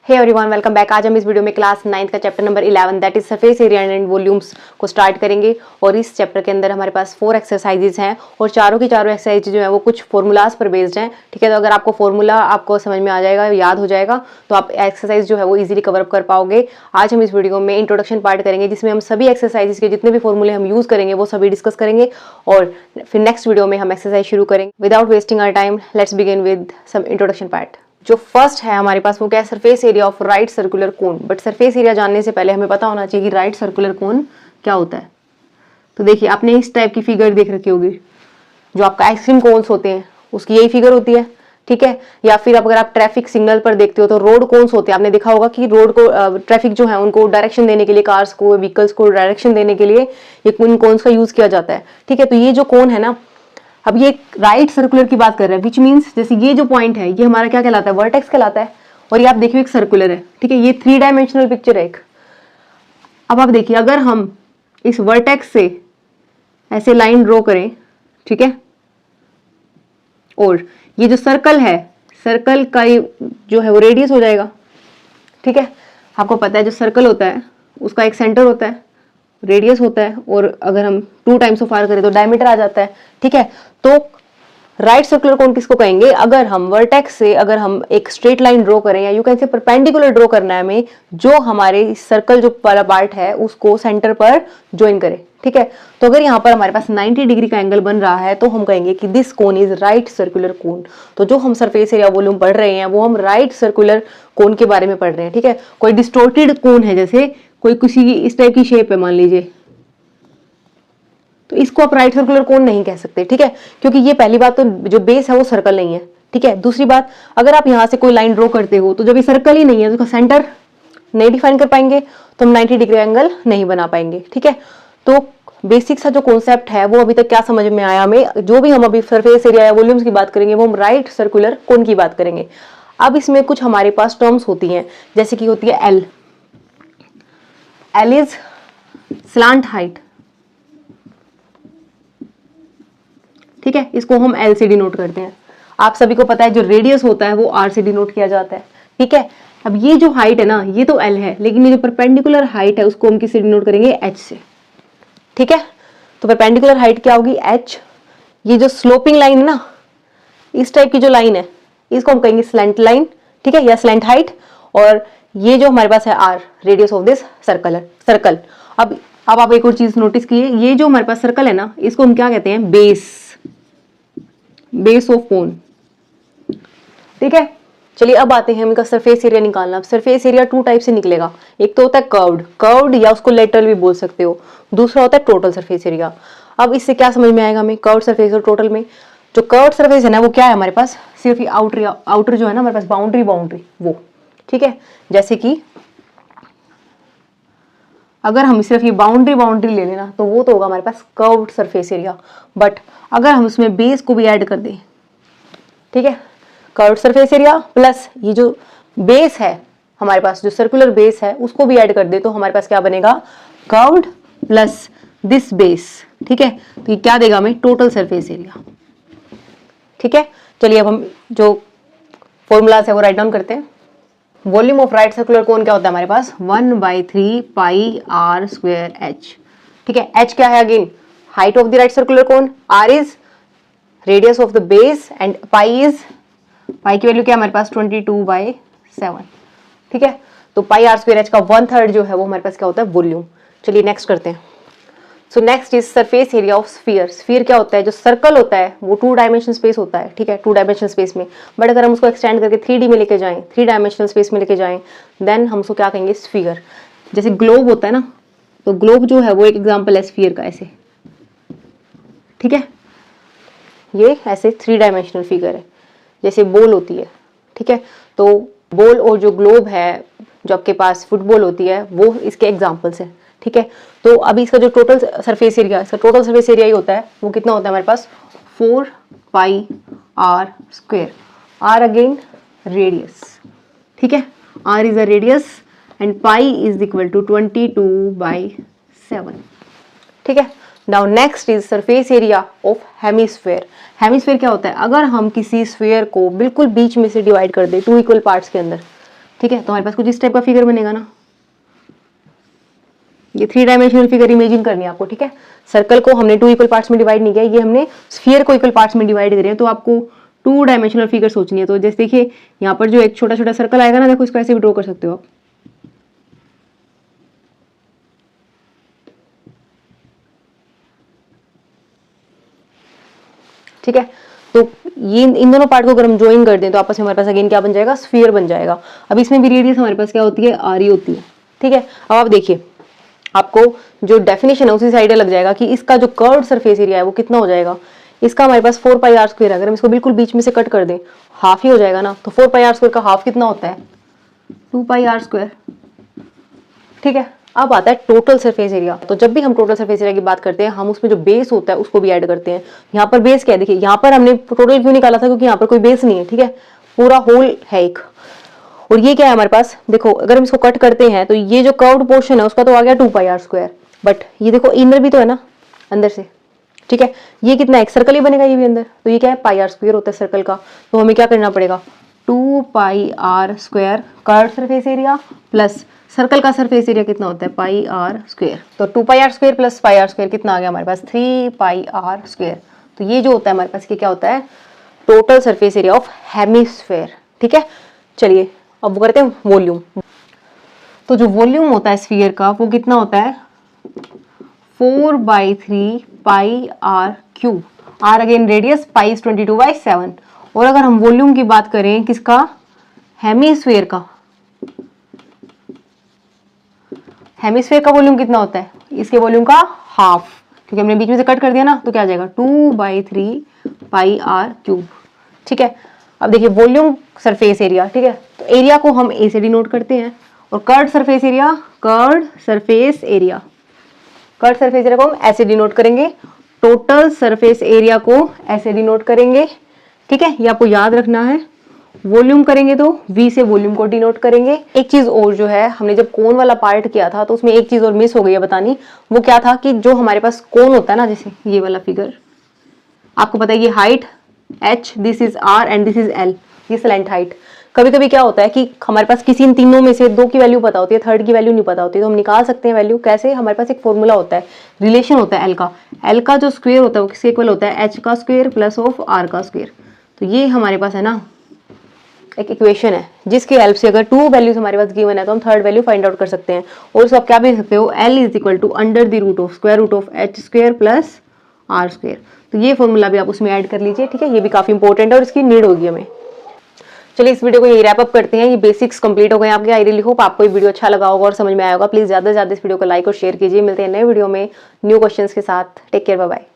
Hey everyone, welcome back. आज हम इस वीडियो में क्लास 9th का chapter number 11 that is surface area and volumes को स्टार्ट करेंगे। और इस चैप्टर के अंदर हमारे पास 4 एक्सरसाइजेज हैं और चारों की चारों एक्सरसाइज जो है वो कुछ फॉर्मूलाज पर बेस्ड हैं। ठीक है, तो अगर आपको फॉर्मूला आपको समझ में आ जाएगा, याद हो जाएगा, तो आप एक्सरसाइज जो है वो इजीली कवर अप कर पाओगे। आज हम इस वीडियो में इंट्रोडक्शन पार्ट करेंगे जिसमें हम सभी एक्सरसाइजेज के जितने भी फॉर्मूले हम यूज करेंगे वो सभी डिस्कस करेंगे और फिर नेक्स्ट वीडियो में हम एक्सरसाइज शुरू करेंगे। Without wasting our time let's begin with some introduction part. जो फर्स्ट है हमारे पास वो क्या है, surface area of right circular cone. But surface area जानने से पहले हमें पता होना चाहिए कि राइट सर्कुलर कोन क्या होता है। तो देखिए, आपने इस टाइप की फिगर देख रखी होगी, जो आपका आइसक्रीम कोन्स होते हैं उसकी यही फिगर होती है। ठीक है, या फिर अगर आप ट्रैफिक सिग्नल पर देखते हो तो रोड कोन्स होते हैं। आपने देखा होगा कि रोड को ट्रैफिक जो है उनको डायरेक्शन देने के लिए, कार्स को, व्हीकल्स को डायरेक्शन देने के लिए ये इन कोन्स का यूज किया जाता है। ठीक है, तो ये जो कोन है ना, अब ये राइट सर्कुलर की बात कर रहे हैं, विच मीन्स जैसे ये जो पॉइंट है ये हमारा क्या कहलाता है, वर्टेक्स कहलाता है। और ये आप देखिए एक सर्कुलर है। ठीक है, ये 3 डायमेंशनल पिक्चर है एक। अब आप देखिए, अगर हम इस वर्टेक्स से ऐसे लाइन ड्रॉ करें, ठीक है, और ये जो सर्कल है, सर्कल का ये जो है वो रेडियस हो जाएगा। ठीक है, आपको पता है जो सर्कल होता है उसका एक सेंटर होता है, रेडियस होता है, और अगर हम 2 टाइम्स ऑफ आर करें तो डायमीटर आ जाता है। ठीक है, तो राइट सर्कुलर कोन किसको कहेंगे, अगर हम वर्टेक्स से अगर हम एक स्ट्रेट लाइन ड्रॉ करें, या you can say perpendicular draw करना है हमें, जो हमारे सर्कल जो वाला पार्ट है उसको सेंटर पर ज्वाइन करे। ठीक है, तो अगर यहाँ पर हमारे पास 90 डिग्री का एंगल बन रहा है तो हम कहेंगे कि this cone is right circular कोन। तो जो हम सरफेस एरिया वॉल्यूम पढ़ रहे हैं वो हम राइट सर्कुलर कोन के बारे में पढ़ रहे हैं। ठीक है, कोई डिस्टोर्टेड कोन है, जैसे कोई किसी इस टाइप की शेप है मान लीजिए, तो इसको आप राइट सर्कुलर कोन नहीं कह सकते। ठीक है, क्योंकि ये पहली बात तो जो बेस है वो सर्कल नहीं है। ठीक है, दूसरी बात, अगर आप यहां से कोई लाइन ड्रॉ करते हो तो जब ये सर्कल ही नहीं है तो उसका सेंटर नहीं डिफाइन कर पाएंगे, तो हम 90 डिग्री एंगल नहीं बना पाएंगे। ठीक है, तो बेसिक सा जो कॉन्सेप्ट है वो अभी तक क्या समझ में आया हमें, जो भी हम अभी सरफेस एरिया या वॉल्यूम्स की बात करेंगे वो हम राइट सर्कुलर कोन की बात करेंगे। अब इसमें कुछ हमारे पास टर्म्स होती हैं, जैसे कि होती है L. L is slant height. ठीक है, इसको हम एल से डिनोट करते हैं। आप सभी को पता है जो रेडियस होता है वो आर से डिनोट किया जाता है। ठीक है, अब ये जो हाइट है ना, ये तो एल है, लेकिन ये जो परपेंडिकुलर हाइट है उसको हम किससे डिनोट करेंगे, एच से। ठीक है, तो परपेंडिकुलर हाइट क्या होगी, एच। ये जो स्लोपिंग लाइन है ना, इस टाइप की जो लाइन है इसको हम कहेंगे स्लैंट लाइन। ठीक है, या स्लैंट हाइट। और ये जो हमारे पास है R, radius of this circle. अब आप एक और चीज नोटिस कीजिए, ये जो हमारे पास सर्कल है ना, इसको हम क्या कहते हैं, बेस ऑफ कोन। ठीक है, चलिए अब आते हैं हम इनका सरफेस एरिया निकालना। सरफेस एरिया 2 टाइप से निकलेगा, एक तो होता है कर्व्ड या उसको लेटरल भी बोल सकते हो, दूसरा होता है टोटल सरफेस एरिया। अब इससे क्या समझ में आएगा हमें, कर्व्ड सरफेस और टोटल में। जो कर्व्ड सरफेस है ना वो क्या है हमारे पास, सिर्फ आउटर जो है ना हमारे पास बाउंड्री वो। ठीक है, जैसे कि अगर हम सिर्फ ये बाउंड्री ले लेना तो वो तो होगा हमारे पास कर्व्ड सरफेस एरिया। बट अगर हम उसमें बेस को भी ऐड कर दें, ठीक है, कर्व्ड सरफेस एरिया प्लस ये जो बेस है हमारे पास, जो सर्कुलर बेस है उसको भी ऐड कर दे, तो हमारे पास क्या बनेगा, कर्व्ड प्लस दिस बेस। ठीक है, तो ये क्या देगा हमें, टोटल सरफेस एरिया। ठीक है, चलिए अब हम जो फॉर्मूलाज है वो राइट डाउन करते हैं। Volume of right circular cone क्या होता है हमारे पास, 1/3 पाई आर स्क्वायर एच। ठीक है, एच क्या है, again height of the right circular cone, R is radius of the base, and pi की वैल्यू क्या है हमारे पास, 22/7। ठीक है, तो पाई आर स्क्वायर एच का 1/3 जो है वो हमारे पास क्या होता है, वॉल्यूम। चलिए नेक्स्ट करते हैं। So next is surface area of sphere. Sphere क्या होता है, जो सर्कल होता है वो 2 डायमेंशनल स्पेस होता है। ठीक है, 2 डायमेंशनल स्पेस में, बट अगर हम उसको एक्सटेंड करके 3D में लेके जाएं, 3 डायमेंशनल स्पेस में लेके जाएं, देन हम उसको क्या कहेंगे, स्फीयर। जैसे ग्लोब होता है ना, तो ग्लोब जो है वो एक एग्जाम्पल है स्फीयर का, ऐसे। ठीक है, ये ऐसे 3 डायमेंशनल फिगर है, जैसे बॉल होती है। ठीक है, तो बॉल और जो ग्लोब है, जो आपके पास फुटबॉल होती है, वो इसके एग्जाम्पल्स है। ठीक है, तो अभी इसका जो टोटल सरफेस एरिया, इसका टोटल सरफेस एरिया ही होता है, वो कितना होता है हमारे पास, 4 pi R square. R again radius. ठीक है, R is a radius and pi is equal to 22/7। ठीक है, now next is surface area of hemisphere. Hemisphere क्या होता है, अगर हम किसी स्फेयर को बिल्कुल बीच में से डिवाइड कर दे 2 इक्वल पार्ट्स के अंदर, ठीक है, तो हमारे पास कुछ इस टाइप का फिगर बनेगा ना, ये 3 डायमेंशनल फिगर इमेजिन करनी है आपको। ठीक है, सर्कल को हमने 2 इक्वल पार्ट्स में डिवाइड नहीं किया, ये हमने स्फीयर को इक्वल पार्ट्स में डिवाइड करे हैं, तो आपको 2 डायमेंशनल फिगर सोचनी है। तो जैसे देखिए यहाँ पर जो एक छोटा छोटा सर्कल आएगा ना, देखो इसको ऐसे भी ड्रॉ कर सकते हो आप। ठीक है, तो ये इन दोनों पार्ट को अगर हम ज्वाइन कर दें तो आपस में हमारे पास अगेन क्या बन जाएगा, स्फीयर बन जाएगा। अब इसमें भी रेडियस हमारे पास क्या होती है, आर ही होती है। ठीक है, अब आप देखिए आपको जो डेफिनेशन है उसी साइड लग जाएगा कि इसका जो कर्व सरफेस एरिया है वो कितना हो जाएगा। इसका हमारे पास 4 पाई आर स्क्वायर है, अगर हम इसको बिल्कुल बीच में से कट कर दें हाफ ही हो जाएगा ना, तो 4 पाई आर स्क्वायर का हाफ कितना होता है, 2 पाई आर स्क्वायर। ठीक है, अब आता है टोटल सरफेस एरिया। तो जब भी हम टोटल सरफेस एरिया की बात करते हैं, हम उसमें जो बेस होता है उसको भी ऐड करते हैं। यहाँ पर बेस क्या है, देखिए यहाँ पर हमने टोटल क्यों निकाला था, क्योंकि यहाँ पर कोई बेस नहीं है। ठीक है, पूरा होल है एक, और ये क्या है हमारे पास, देखो अगर हम इसको कट करते हैं तो ये जो कर्व्ड पोर्शन है उसका तो आ गया 2 पाई आर स्क्वायर, बट ये देखो इनर भी तो है ना अंदर से। ठीक है, ये कितना है, सर्कल ही बनेगा ये भी अंदर, तो ये क्या है, पाई आर स्क्वायर होता है सर्कल का। तो हमें क्या करना पड़ेगा, 2 pi R square curved surface area plus circle का सरफेस एरिया कितना होता है, पाई आर स्क्वायर। तो 2 pi R square plus pi R square कितना आ गया हमारे पास, 3 पाई आर स्क्वायर। तो ये जो होता है हमारे पास, ये क्या होता है, total surface area of hemisphere. ठीक है, चलिए अब वो करते हैं वॉल्यूम। तो जो वॉल्यूम होता है स्फीयर का वो कितना होता है, 4/3 pi R cube. R again radius, pi is 22/7। और अगर हम वॉल्यूम की बात करें किसका, हेमिस्फीयर का, हेमिस्फीयर का वॉल्यूम कितना होता है, इसके वॉल्यूम का हाफ, क्योंकि हमने बीच में से कट कर दिया ना, तो क्या आ जाएगा 2/3 पाई आर क्यूब। ठीक है, अब देखिए वॉल्यूम सरफेस एरिया। ठीक है, तो एरिया को हम ए से डिनोट करते हैं, और curved surface area, curved surface area, curved surface area को हम ऐसे डिनोट करेंगे, टोटल सरफेस एरिया को ऐसे डिनोट करेंगे। ठीक है, ये आपको याद रखना है। वॉल्यूम करेंगे तो V से वॉल्यूम को डिनोट करेंगे। एक चीज और जो है, हमने जब कोन वाला पार्ट किया था तो उसमें एक चीज और मिस हो गई है बतानी, वो क्या था कि जो हमारे पास कोन होता है ना, जैसे ये वाला फिगर आपको पता है, ये height h, this is r and this is l, ये स्लैंट हाइट। कभी कभी क्या होता है कि हमारे पास किसी इन तीनों में से 2 की वैल्यू पता होती है, थर्ड की वैल्यू नहीं पता होती, तो हम निकाल सकते हैं वैल्यू कैसे, हमारे पास एक फॉर्मूला होता है, रिलेशन होता है एल का जो स्क्वायर होता है वो किसके इक्वल होता है, h का स्क्वायर प्लस ऑफ r का स्क्वायर। तो ये हमारे पास है ना एक इक्वेशन है जिसकी हेल्प से अगर 2 वैल्यूज हमारे पास गिवन है तो हम थर्ड वैल्यू फाइंड आउट कर सकते हैं। और उसको आप क्या भी लिख सकते हो, L is equal to under the root of square root of h square plus r square. तो ये फॉर्मूला भी आप उसमें ऐड कर लीजिए। ठीक है, ये भी काफी इंपॉर्टेंट है और इसकी नीड होगी हमें। चलिए इस वीडियो को यही रैप अप करते हैं। ये बेसिक्स कंप्लीट हो गए आपके। आई रियली होप आपको ये वीडियो अच्छा लगा होगा और समझ में आया होगा। प्लीज ज्यादा से ज्यादा इस वीडियो को लाइक और शेयर कीजिए। मिलते हैं नए वीडियो में न्यू क्वेश्चंस के साथ। Take care, bye bye.